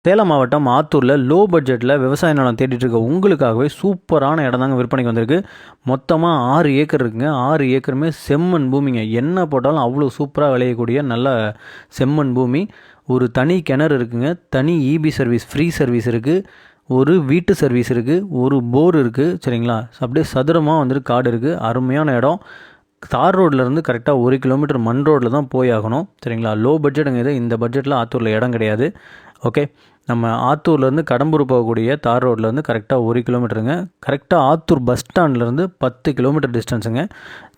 சேலம் மாவட்டம் ஆத்தூரில் லோ பட்ஜெட்டில் விவசாய நிலம் தேடிட்டு இருக்க உங்களுக்காகவே சூப்பரான இடம் தாங்க விற்பனைக்கு வந்திருக்கு. மொத்தமாக 6 ஏக்கர் இருக்குங்க. 6 ஏக்கருமே செம்மண் பூமிங்க. என்ன போட்டாலும் அவ்வளோ சூப்பராக விளையக்கூடிய நல்ல செம்மண் பூமி. ஒரு தனி கிணறு இருக்குங்க. தனி இபி சர்வீஸ், ஃப்ரீ சர்வீஸ் இருக்குது. ஒரு வீட்டு சர்வீஸ் இருக்குது. ஒரு போர் இருக்குது. சரிங்களா? அப்படியே சதுரமாக வந்துட்டு காடு இருக்குது. அருமையான இடம். தார் ரோட்லேருந்து கரெக்டாக 1 கிலோமீட்டர் மண் ரோட்டில் தான் போய் ஆகணும். சரிங்களா? லோ பட்ஜெட்டுங்க இது. இந்த பட்ஜெட்டில் ஆத்தூரில் இடம் கிடையாது. ஓகே, நம்ம ஆத்தூர்லேருந்து கடம்பூர் போகக்கூடிய தார் ரோட்லேருந்து கரெக்டாக 1 கிலோமீட்டருங்க. கரெக்டாக ஆத்தூர் பஸ் ஸ்டாண்ட்லேருந்து 10 கிலோமீட்டர் டிஸ்டன்ஸுங்க.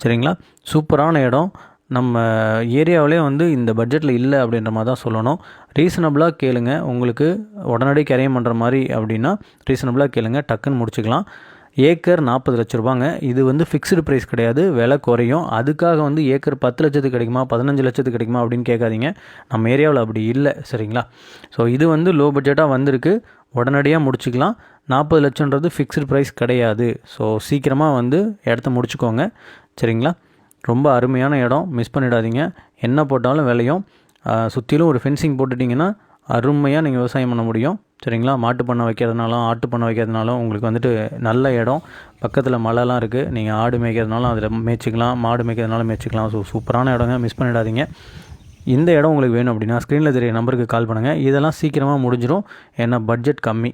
சரிங்களா? சூப்பரான இடம். நம்ம ஏரியாவிலே வந்து இந்த பட்ஜெட்டில் இல்லை அப்படின்ற மாதிரி தான் சொல்லணும். ரீசனபிளாக கேளுங்க. உங்களுக்கு உடனடி கரையம் பண்ணுற மாதிரி அப்படின்னா ரீசனபிளாக கேளுங்க, டக்குன்னு முடிச்சுக்கலாம். ஏக்கர் 40 லட்ச ரூபாங்க. இது வந்து ஃபிக்ஸ்டு ப்ரைஸ் கிடையாது, விலை குறையும். அதுக்காக வந்து ஏக்கர் 10 லட்சத்துக்கு கிடைக்குமா, 15 லட்சத்துக்கு கிடைக்குமா அப்படின்னு கேட்காதீங்க. நம்ம ஏரியாவில் அப்படி இல்லை. சரிங்களா? ஸோ இது வந்து லோ பட்ஜெட்டாக வந்திருக்கு. உடனடியாக முடிச்சுக்கலாம். 40 லட்சன்றது ஃபிக்ஸ்டு ப்ரைஸ் கிடையாது. ஸோ சீக்கிரமாக வந்து இடத்த முடிச்சுக்கோங்க. சரிங்களா? ரொம்ப அருமையான இடம், மிஸ் பண்ணிடாதீங்க. என்ன போட்டாலும் விளையும். சுற்றிலும் ஒரு ஃபென்சிங் போட்டுட்டிங்கன்னா அருமையாக நீங்கள் விவசாயம் பண்ண முடியும். சரிங்களா? மாட்டு பண்ணை வைக்கிறதுனாலும் ஆட்டு பண்ணை வைக்கிறதுனாலும் உங்களுக்கு வந்துட்டு நல்ல இடம். பக்கத்தில் மலைலாம் இருக்குது. நீங்கள் ஆடு மேய்க்கிறதுனாலும் அதில் மேய்ச்சிக்கலாம், மாடு மேய்க்கிறதுனாலும் மேய்ச்சிக்கலாம். ஸோ சூப்பரான இடங்க, மிஸ் பண்ணிடாதீங்க. இந்த இடம் உங்களுக்கு வேணும் அப்படின்னா ஸ்க்ரீனில் தெரிய நம்பருக்கு கால் பண்ணுங்கள். இதெல்லாம் சீக்கிரமாக முடிஞ்சிடும். ஏன்னா பட்ஜெட் கம்மி.